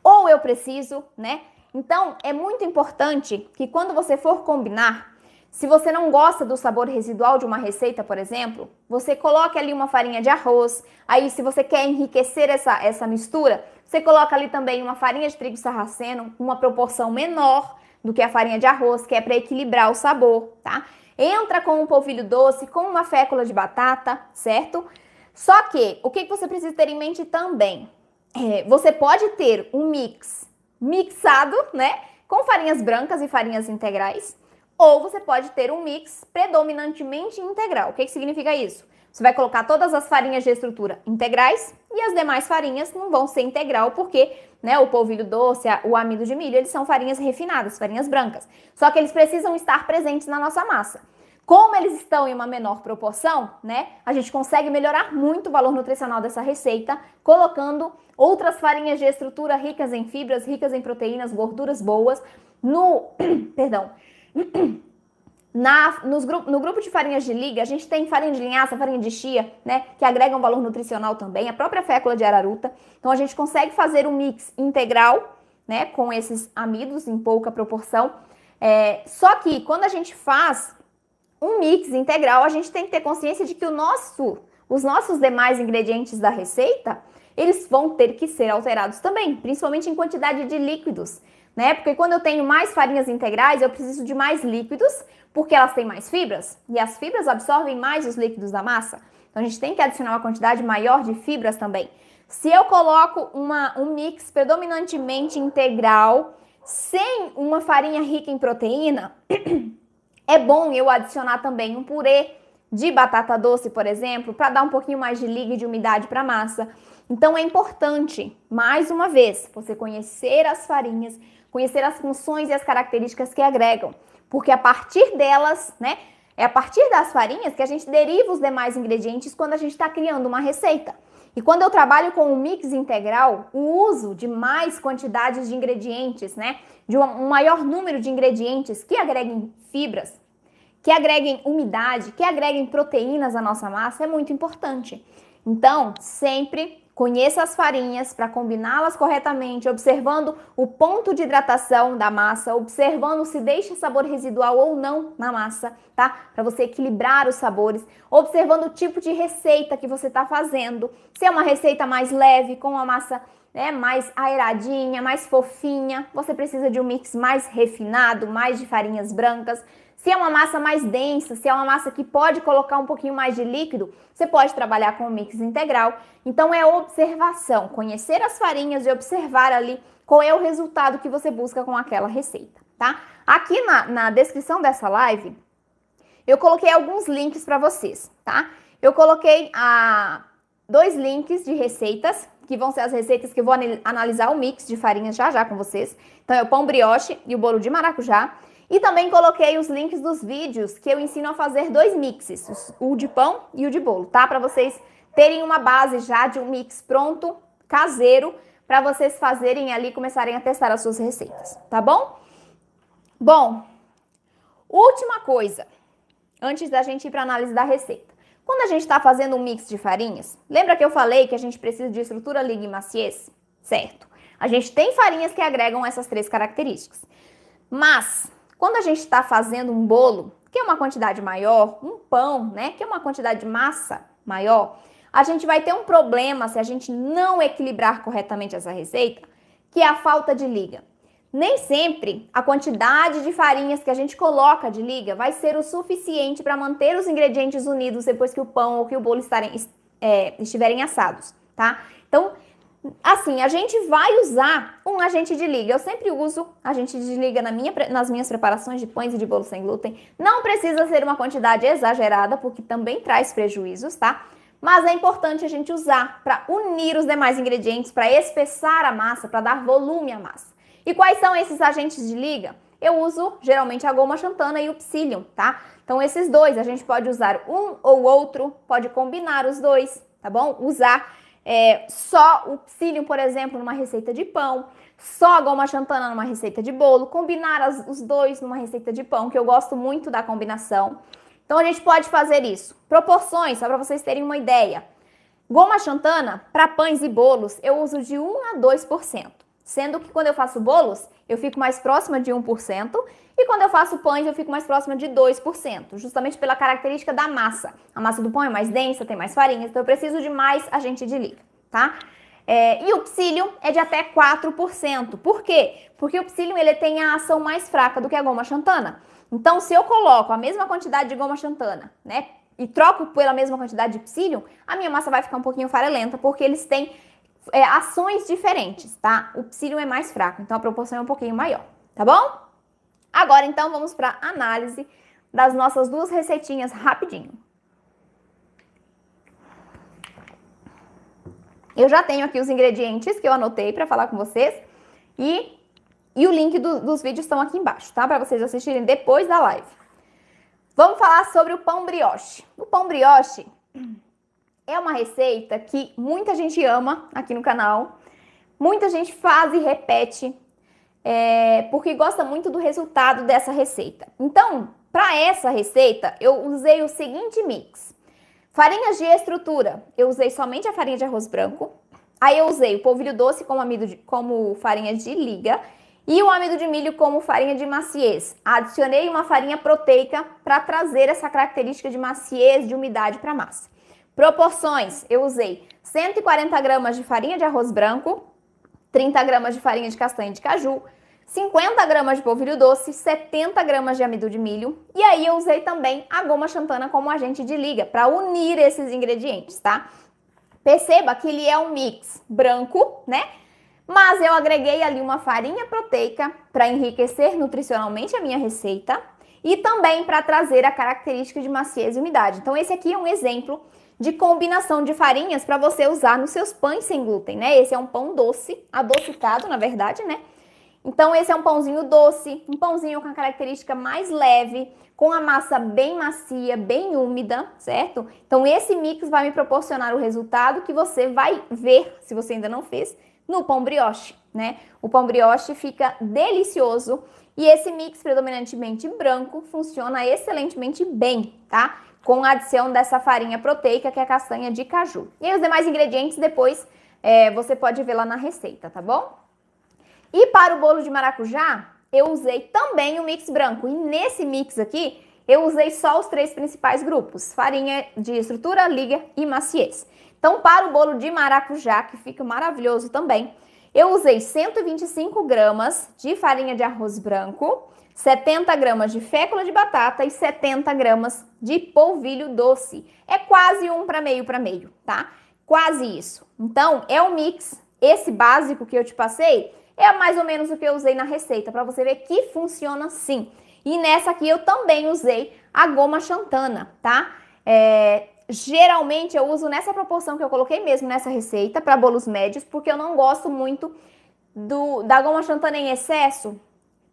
ou eu preciso, né? Então, é muito importante que quando você for combinar, se você não gosta do sabor residual de uma receita, por exemplo, você coloque ali uma farinha de arroz. Aí, se você quer enriquecer essa mistura, você coloca ali também uma farinha de trigo sarraceno, uma proporção menor do que a farinha de arroz, que é para equilibrar o sabor, tá? Entra com um polvilho doce, com uma fécula de batata, certo? Só que, o que você precisa ter em mente também? Você pode ter um mixado, né? Com farinhas brancas e farinhas integrais. Ou você pode ter um mix predominantemente integral. O que significa isso? Você vai colocar todas as farinhas de estrutura integrais e as demais farinhas não vão ser integral porque, né, o polvilho doce, o amido de milho, eles são farinhas refinadas, farinhas brancas. Só que eles precisam estar presentes na nossa massa. Como eles estão em uma menor proporção, né, a gente consegue melhorar muito o valor nutricional dessa receita colocando outras farinhas de estrutura ricas em fibras, ricas em proteínas, gorduras boas no grupo de farinhas de liga, a gente tem farinha de linhaça, farinha de chia, né, que agregam valor nutricional também, a própria fécula de araruta. Então, a gente consegue fazer um mix integral, né, com esses amidos em pouca proporção. Só que, quando a gente faz um mix integral, a gente tem que ter consciência de que os nossos demais ingredientes da receita, eles vão ter que ser alterados também, principalmente em quantidade de líquidos, né? Porque quando eu tenho mais farinhas integrais, eu preciso de mais líquidos, porque elas têm mais fibras, e as fibras absorvem mais os líquidos da massa. Então, a gente tem que adicionar uma quantidade maior de fibras também. Se eu coloco um mix predominantemente integral, sem uma farinha rica em proteína, é bom eu adicionar também um purê de batata doce, por exemplo, para dar um pouquinho mais de liga e de umidade para a massa. Então, é importante, mais uma vez, você conhecer as farinhas, conhecer as funções e as características que agregam. Porque a partir delas, né, é a partir das farinhas que a gente deriva os demais ingredientes quando a gente está criando uma receita. E quando eu trabalho com o mix integral, o uso de mais quantidades de ingredientes, né, de um maior número de ingredientes que agreguem fibras, que agreguem umidade, que agreguem proteínas à nossa massa é muito importante. Então, sempre Conheça as farinhas para combiná-las corretamente, observando o ponto de hidratação da massa, observando se deixa sabor residual ou não na massa, tá? Para você equilibrar os sabores, observando o tipo de receita que você está fazendo. Se é uma receita mais leve, com a massa mais aeradinha, mais fofinha, você precisa de um mix mais refinado, mais de farinhas brancas. Se é uma massa mais densa, se é uma massa que pode colocar um pouquinho mais de líquido, você pode trabalhar com o mix integral. Então é observação, conhecer as farinhas e observar ali qual é o resultado que você busca com aquela receita, tá? Aqui na descrição dessa live, eu coloquei alguns links para vocês, tá? Eu coloquei 2 links de receitas, que vão ser as receitas que eu vou analisar o mix de farinhas já com vocês. Então é o pão brioche e o bolo de maracujá. E também coloquei os links dos vídeos que eu ensino a fazer 2 mixes, o de pão e o de bolo, tá? Para vocês terem uma base já de um mix pronto, caseiro, para vocês fazerem ali, começarem a testar as suas receitas, tá bom? Bom, última coisa, antes da gente ir para a análise da receita. Quando a gente está fazendo um mix de farinhas, lembra que eu falei que a gente precisa de estrutura, liga e maciez? Certo. A gente tem farinhas que agregam essas 3 características. Mas, quando a gente está fazendo um bolo, que é uma quantidade maior, um pão, né, que é uma quantidade de massa maior, a gente vai ter um problema se a gente não equilibrar corretamente essa receita, que é a falta de liga. Nem sempre a quantidade de farinhas que a gente coloca de liga vai ser o suficiente para manter os ingredientes unidos depois que o pão ou que o bolo estiverem assados, tá? Então, assim, a gente vai usar um agente de liga. Eu sempre uso agente de liga nas minhas preparações de pães e de bolo sem glúten. Não precisa ser uma quantidade exagerada, porque também traz prejuízos, tá? Mas é importante a gente usar para unir os demais ingredientes, para espessar a massa, para dar volume à massa. E quais são esses agentes de liga? Eu uso geralmente a goma xantana e o psyllium, tá? Então esses 2, a gente pode usar um ou outro, pode combinar os 2, tá bom? Usar só o psyllium, por exemplo, numa receita de pão, só a goma xantana numa receita de bolo, combinar os 2 numa receita de pão, que eu gosto muito da combinação. Então a gente pode fazer isso. Proporções, só para vocês terem uma ideia. Goma xantana, para pães e bolos, eu uso de 1 a 2%. Sendo que quando eu faço bolos, eu fico mais próxima de 1%, e quando eu faço pães, eu fico mais próxima de 2%, justamente pela característica da massa. A massa do pão é mais densa, tem mais farinha, então eu preciso de mais agente de liga, tá? E o psyllium é de até 4%. Por quê? Porque o psyllium ele tem a ação mais fraca do que a goma xantana. Então, se eu coloco a mesma quantidade de goma xantana, né, e troco pela mesma quantidade de psyllium, a minha massa vai ficar um pouquinho farelenta, porque eles têm ações diferentes, tá? O psyllium é mais fraco, então a proporção é um pouquinho maior, tá bom? Agora, então, vamos para a análise das nossas 2 receitinhas rapidinho. Eu já tenho aqui os ingredientes que eu anotei para falar com vocês e o link dos vídeos estão aqui embaixo, tá? Para vocês assistirem depois da live. Vamos falar sobre o pão brioche. O pão brioche é uma receita que muita gente ama aqui no canal, muita gente faz e repete, porque gosta muito do resultado dessa receita. Então, para essa receita, eu usei o seguinte mix. Farinhas de estrutura, eu usei somente a farinha de arroz branco, aí eu usei o polvilho doce como farinha de liga e o amido de milho como farinha de maciez. Adicionei uma farinha proteica para trazer essa característica de maciez, de umidade para a massa. Proporções, eu usei 140 gramas de farinha de arroz branco, 30 gramas de farinha de castanha de caju, 50 gramas de polvilho doce, 70 gramas de amido de milho. E aí eu usei também a goma xantana como agente de liga, para unir esses ingredientes, tá? Perceba que ele é um mix branco, né? Mas eu agreguei ali uma farinha proteica para enriquecer nutricionalmente a minha receita e também para trazer a característica de maciez e umidade. Então esse aqui é um exemplo de combinação de farinhas para você usar nos seus pães sem glúten, né? Esse é um pão doce, adocicado, na verdade, né? Então, esse é um pãozinho doce, um pãozinho com a característica mais leve, com a massa bem macia, bem úmida, certo? Então, esse mix vai me proporcionar o resultado que você vai ver, se você ainda não fez, no pão brioche, né? O pão brioche fica delicioso e esse mix predominantemente branco funciona excelentemente bem, tá? Com a adição dessa farinha proteica, que é a castanha de caju. E aí, os demais ingredientes, depois você pode ver lá na receita, tá bom? E para o bolo de maracujá, eu usei também o mix branco. E nesse mix aqui, eu usei só os 3 principais grupos: farinha de estrutura, liga e maciez. Então, para o bolo de maracujá, que fica maravilhoso também, eu usei 125 gramas de farinha de arroz branco, 70 gramas de fécula de batata e 70 gramas de polvilho doce. É quase um para meio, tá? Quase isso. Então, é um mix, esse básico que eu te passei, é mais ou menos o que eu usei na receita, para você ver que funciona sim. E nessa aqui eu também usei a goma xantana, tá? Geralmente eu uso nessa proporção que eu coloquei mesmo nessa receita, para bolos médios, porque eu não gosto muito da goma xantana em excesso,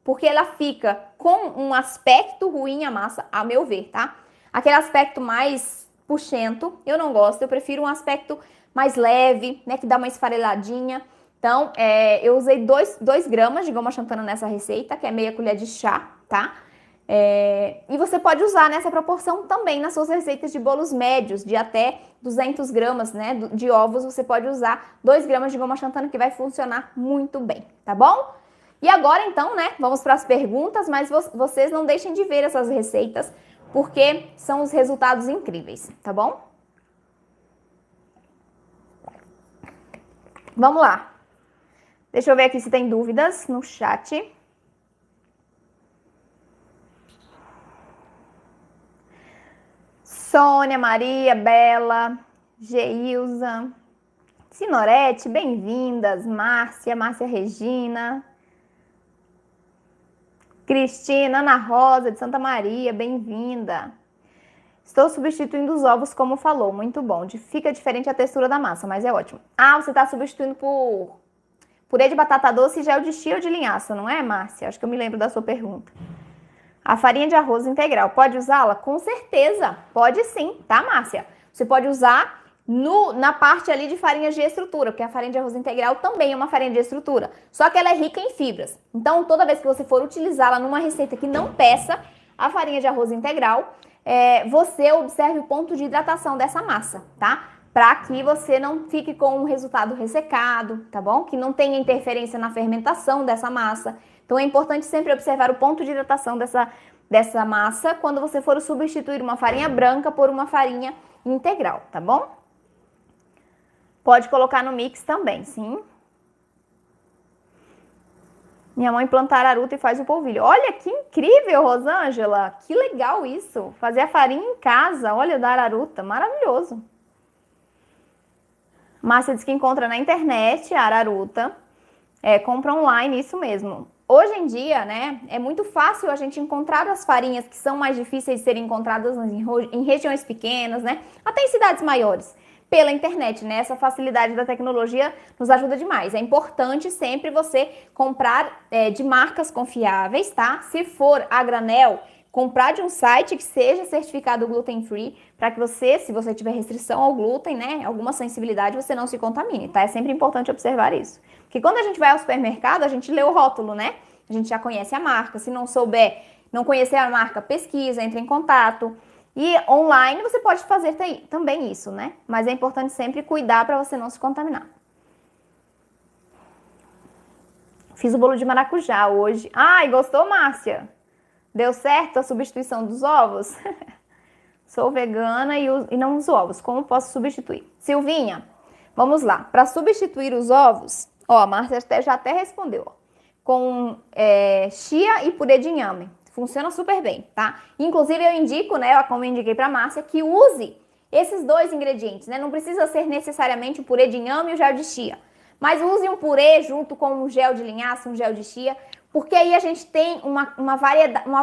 porque ela fica com um aspecto ruim a massa, a meu ver, tá? Aquele aspecto mais puxento, eu não gosto, eu prefiro um aspecto mais leve, né, que dá uma esfareladinha. Então, eu usei 2 gramas de goma xantana nessa receita, que é meia colher de chá, tá? E você pode usar nessa proporção também nas suas receitas de bolos médios, de até 200 gramas, né, de ovos, você pode usar 2 gramas de goma xantana, que vai funcionar muito bem, tá bom? E agora, então, né, vamos para as perguntas, mas vocês não deixem de ver essas receitas, porque são os resultados incríveis, tá bom? Vamos lá. Deixa eu ver aqui se tem dúvidas no chat. Sônia, Maria, Bela, Geilza, Sinorete, bem-vindas. Márcia Regina, Cristina, Ana Rosa de Santa Maria, bem-vinda. Estou substituindo os ovos como falou, muito bom. Fica diferente a textura da massa, mas é ótimo. Ah, você está substituindo por purê de batata doce e gel de chia ou de linhaça, não é, Márcia? Acho que eu me lembro da sua pergunta. A farinha de arroz integral, pode usá-la? Com certeza, pode sim, tá, Márcia? Você pode usar na parte ali de farinha de estrutura, porque a farinha de arroz integral também é uma farinha de estrutura, só que ela é rica em fibras. Então, toda vez que você for utilizá-la numa receita que não peça a farinha de arroz integral, você observe o ponto de hidratação dessa massa, tá? Para que você não fique com um resultado ressecado, tá bom? Que não tenha interferência na fermentação dessa massa. Então, é importante sempre observar o ponto de hidratação dessa massa quando você for substituir uma farinha branca por uma farinha integral, tá bom? Pode colocar no mix também, sim. Minha mãe planta araruta e faz o polvilho. Olha que incrível, Rosângela. Que legal isso. Fazer a farinha em casa. Olha, da araruta. Maravilhoso. Márcia diz que encontra na internet a araruta. Compra online, isso mesmo. Hoje em dia, né, é muito fácil a gente encontrar as farinhas que são mais difíceis de serem encontradas em regiões pequenas, né, até em cidades maiores, pela internet, né? Essa facilidade da tecnologia nos ajuda demais. É importante sempre você comprar de marcas confiáveis, tá? Se for a granel, comprar de um site que seja certificado gluten free, para que você, se você tiver restrição ao glúten, né, alguma sensibilidade, você não se contamine, tá? É sempre importante observar isso. Porque quando a gente vai ao supermercado, a gente lê o rótulo, né? A gente já conhece a marca. Se não souber, não conhecer a marca, pesquisa, entre em contato. E online você pode fazer também isso, né? Mas é importante sempre cuidar para você não se contaminar. Fiz o bolo de maracujá hoje. Ai, gostou, Márcia? Deu certo a substituição dos ovos? Sou vegana e não uso ovos. Como posso substituir? Silvinha, vamos lá. Para substituir os ovos, ó, a Márcia já até respondeu, ó, com chia e purê de inhame. Funciona super bem, tá? Inclusive eu indico, né, como eu indiquei para Márcia, que use esses 2 ingredientes, né? Não precisa ser necessariamente o purê de inhame e o gel de chia, mas use um purê junto com um gel de linhaça, um gel de chia, porque aí a gente tem uma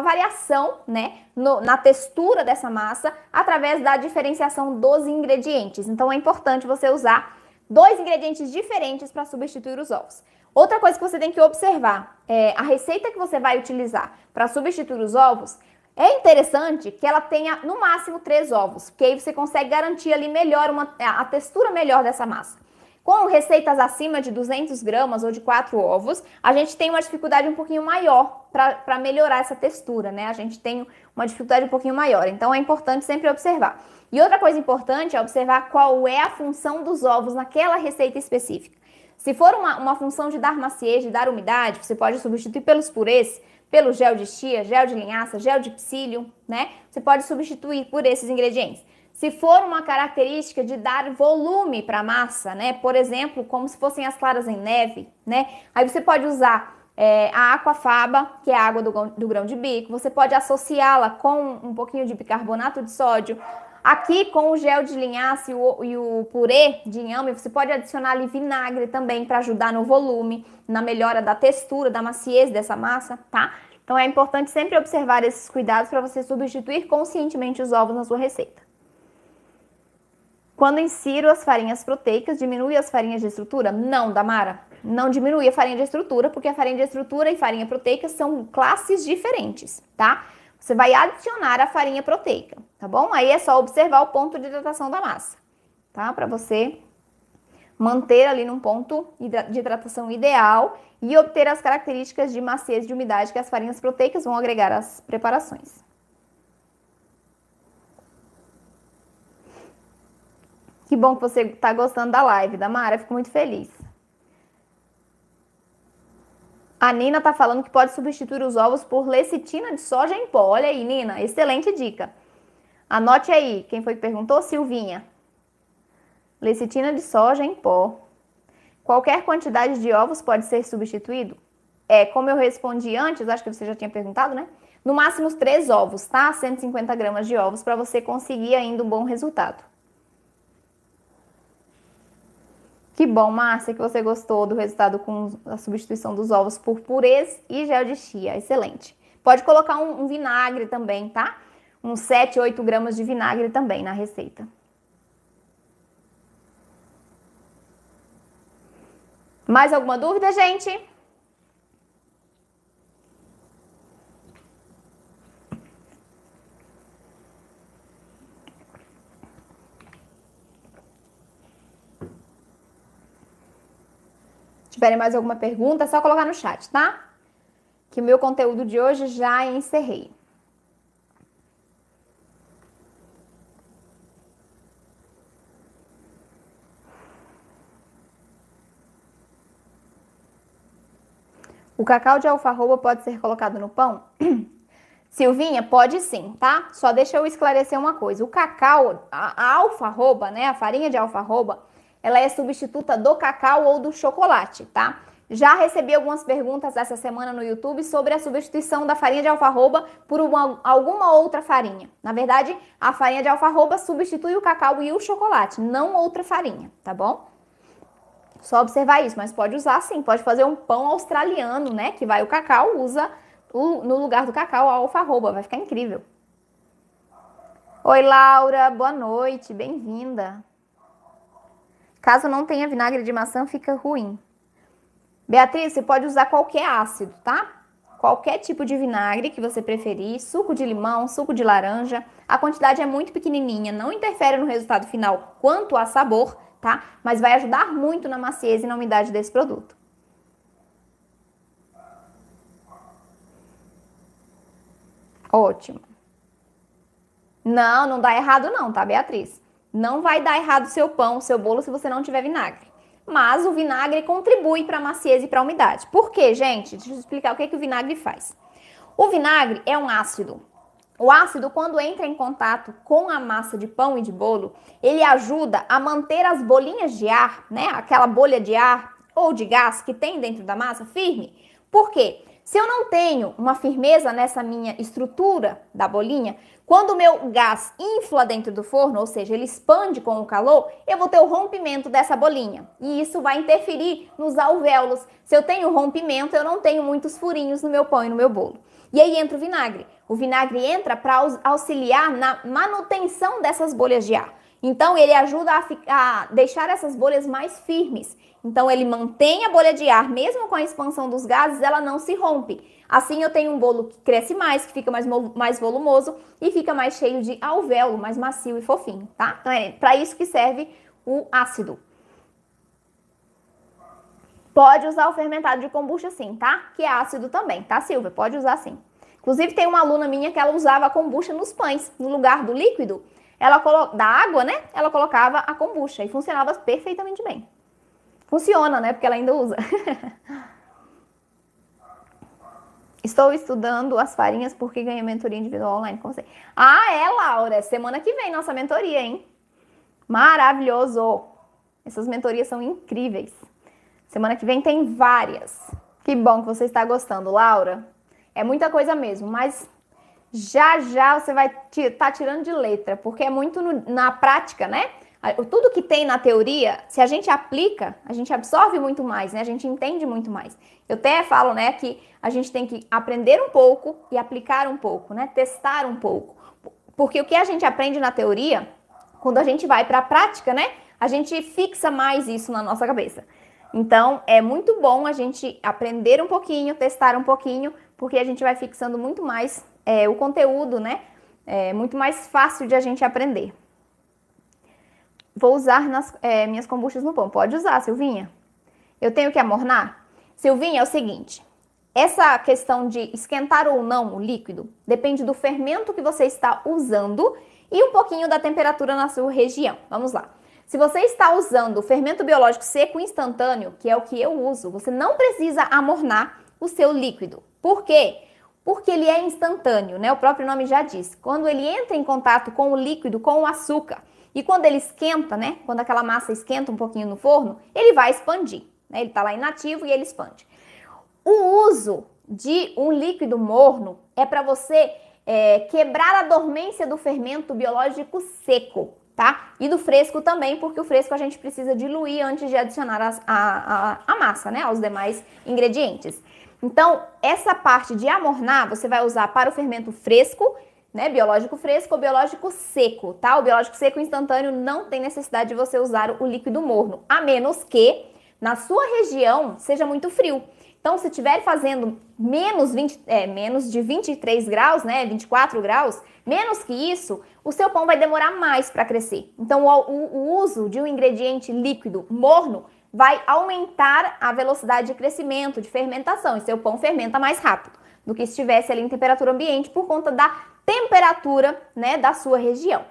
variação, né, na textura dessa massa através da diferenciação dos ingredientes. Então é importante você usar 2 ingredientes diferentes para substituir os ovos. Outra coisa que você tem que observar é a receita que você vai utilizar para substituir os ovos. É interessante que ela tenha no máximo 3 ovos, porque aí você consegue garantir ali melhor a textura melhor dessa massa. Com receitas acima de 200 gramas ou de 4 ovos, a gente tem uma dificuldade um pouquinho maior para melhorar essa textura, né? A gente tem uma dificuldade um pouquinho maior, então é importante sempre observar. E outra coisa importante é observar qual é a função dos ovos naquela receita específica. Se for uma função de dar maciez, de dar umidade, você pode substituir pelos purês, pelo gel de chia, gel de linhaça, gel de psyllium, né? Você pode substituir por esses ingredientes. Se for uma característica de dar volume para a massa, né? Por exemplo, como se fossem as claras em neve, né? Aí você pode usar a aquafaba, que é a água do grão de bico. Você pode associá-la com um pouquinho de bicarbonato de sódio. Aqui, com o gel de linhaça e o purê de inhame, você pode adicionar ali vinagre também para ajudar no volume, na melhora da textura, da maciez dessa massa, tá? Então é importante sempre observar esses cuidados para você substituir conscientemente os ovos na sua receita. Quando insiro as farinhas proteicas, diminui as farinhas de estrutura? Não, Damara, não diminui a farinha de estrutura, porque a farinha de estrutura e farinha proteica são classes diferentes, tá? Você vai adicionar a farinha proteica, tá bom? Aí é só observar o ponto de hidratação da massa, tá? Para você manter ali num ponto de hidratação ideal e obter as características de maciez e de umidade que as farinhas proteicas vão agregar às preparações. Que bom que você está gostando da live, Damara, fico muito feliz. A Nina tá falando que pode substituir os ovos por lecitina de soja em pó. Olha aí, Nina, excelente dica. Anote aí, quem foi que perguntou? Silvinha. Lecitina de soja em pó. Qualquer quantidade de ovos pode ser substituído? Como eu respondi antes, acho que você já tinha perguntado, né? No máximo 3 ovos, tá? 150 gramas de ovos para você conseguir ainda um bom resultado. Que bom, Márcia, que você gostou do resultado com a substituição dos ovos por purês e gel de chia. Excelente. Pode colocar um vinagre também, tá? Uns 7, 8 gramas de vinagre também na receita. Mais alguma dúvida, gente? Se tiverem mais alguma pergunta, é só colocar no chat, tá? Que o meu conteúdo de hoje já encerrei. O cacau de alfarroba pode ser colocado no pão? Silvinha, pode sim, tá? Só deixa eu esclarecer uma coisa. O cacau, a alfarroba, né? A farinha de alfarroba, ela é substituta do cacau ou do chocolate, tá? Já recebi algumas perguntas essa semana no YouTube sobre a substituição da farinha de alfarroba por alguma outra farinha. Na verdade, a farinha de alfarroba substitui o cacau e o chocolate, não outra farinha, tá bom? Só observar isso, mas pode usar sim, pode fazer um pão australiano, né? Que vai o cacau, usa no lugar do cacau a alfarroba, vai ficar incrível. Oi, Laura, boa noite, bem-vinda. Caso não tenha vinagre de maçã, fica ruim. Beatriz, você pode usar qualquer ácido, tá? Qualquer tipo de vinagre que você preferir, suco de limão, suco de laranja. A quantidade é muito pequenininha, não interfere no resultado final quanto a sabor, tá? Mas vai ajudar muito na maciez e na umidade desse produto. Ótimo. Não dá errado não, tá, Beatriz? Não vai dar errado o seu pão, o seu bolo, se você não tiver vinagre. Mas o vinagre contribui para a maciez e para a umidade. Por quê, gente? Deixa eu explicar o que o vinagre faz. O vinagre é um ácido. O ácido, quando entra em contato com a massa de pão e de bolo, ele ajuda a manter as bolinhas de ar, né? Aquela bolha de ar ou de gás que tem dentro da massa firme. Por quê? Se eu não tenho uma firmeza nessa minha estrutura da bolinha, quando o meu gás infla dentro do forno, ou seja, ele expande com o calor, eu vou ter o rompimento dessa bolinha. E isso vai interferir nos alvéolos. Se eu tenho rompimento, eu não tenho muitos furinhos no meu pão e no meu bolo. E aí entra o vinagre. O vinagre entra para auxiliar na manutenção dessas bolhas de ar. Então, ele ajuda a deixar essas bolhas mais firmes. Então, ele mantém a bolha de ar, mesmo com a expansão dos gases, ela não se rompe. Assim, eu tenho um bolo que cresce mais, que fica mais volumoso e fica mais cheio de alvéolo, mais macio e fofinho, tá? Então, é para isso que serve o ácido. Pode usar o fermentado de kombucha sim, tá? Que é ácido também, tá, Silvia? Pode usar sim. Inclusive, tem uma aluna minha que ela usava a kombucha nos pães, no lugar do líquido, da água, né? Ela colocava a kombucha e funcionava perfeitamente bem. Funciona, né? Porque ela ainda usa. Estou estudando as farinhas porque ganhei mentoria individual online com você. Ah, é, Laura. Semana que vem nossa mentoria, hein? Maravilhoso. Essas mentorias são incríveis. Semana que vem tem várias. Que bom que você está gostando, Laura. É muita coisa mesmo, mas já já você vai estar tirando de letra, porque é muito na prática, né? Tudo que tem na teoria, se a gente aplica, a gente absorve muito mais, né? A gente entende muito mais. Eu até falo, né, que a gente tem que aprender um pouco e aplicar um pouco, né? Testar um pouco. Porque o que a gente aprende na teoria, quando a gente vai para a prática, né? A gente fixa mais isso na nossa cabeça. Então, é muito bom a gente aprender um pouquinho, testar um pouquinho, porque a gente vai fixando muito mais o conteúdo, né? É muito mais fácil de a gente aprender. Vou usar minhas kombuchas no pão. Pode usar, Silvinha. Eu tenho que amornar? Silvinha, é o seguinte. Essa questão de esquentar ou não o líquido depende do fermento que você está usando e um pouquinho da temperatura na sua região. Vamos lá. Se você está usando o fermento biológico seco instantâneo, que é o que eu uso, você não precisa amornar o seu líquido. Por quê? Porque ele é instantâneo, né? O próprio nome já diz. Quando ele entra em contato com o líquido, com o açúcar, e quando ele esquenta, né? Quando aquela massa esquenta um pouquinho no forno, ele vai expandir, né? Ele está lá inativo e ele expande. O uso de um líquido morno é para você quebrar a dormência do fermento biológico seco, tá? E do fresco também, porque o fresco a gente precisa diluir antes de adicionar a massa, né? Aos demais ingredientes. Então, essa parte de amornar, você vai usar para o fermento fresco, né? Biológico fresco ou biológico seco, tá? O biológico seco instantâneo não tem necessidade de você usar o líquido morno, a menos que na sua região seja muito frio. Então, se estiver fazendo menos de 23 graus, né? 24 graus, menos que isso, o seu pão vai demorar mais para crescer. Então, o uso de um ingrediente líquido morno vai aumentar a velocidade de crescimento, de fermentação, e seu pão fermenta mais rápido do que se estivesse ali em temperatura ambiente por conta da temperatura, né, da sua região.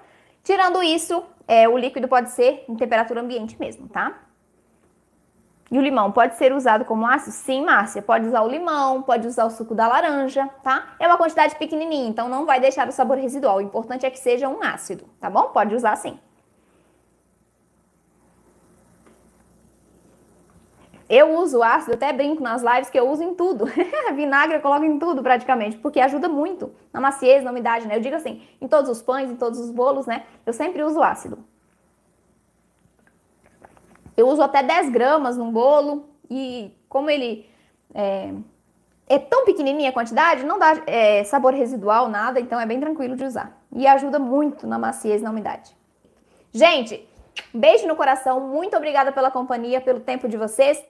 Tirando isso, o líquido pode ser em temperatura ambiente mesmo, tá? E o limão pode ser usado como ácido? Sim, Márcia. Pode usar o limão, pode usar o suco da laranja, tá? É uma quantidade pequenininha, então não vai deixar o sabor residual. O importante é que seja um ácido, tá bom? Pode usar sim. Eu uso ácido, até brinco nas lives que eu uso em tudo. Vinagre eu coloco em tudo praticamente, porque ajuda muito na maciez, na umidade, né? Eu digo assim, em todos os pães, em todos os bolos, né? Eu sempre uso ácido. Eu uso até 10 gramas num bolo e como ele é tão pequenininha a quantidade, não dá sabor residual, nada, então é bem tranquilo de usar. E ajuda muito na maciez, na umidade. Gente, beijo no coração, muito obrigada pela companhia, pelo tempo de vocês.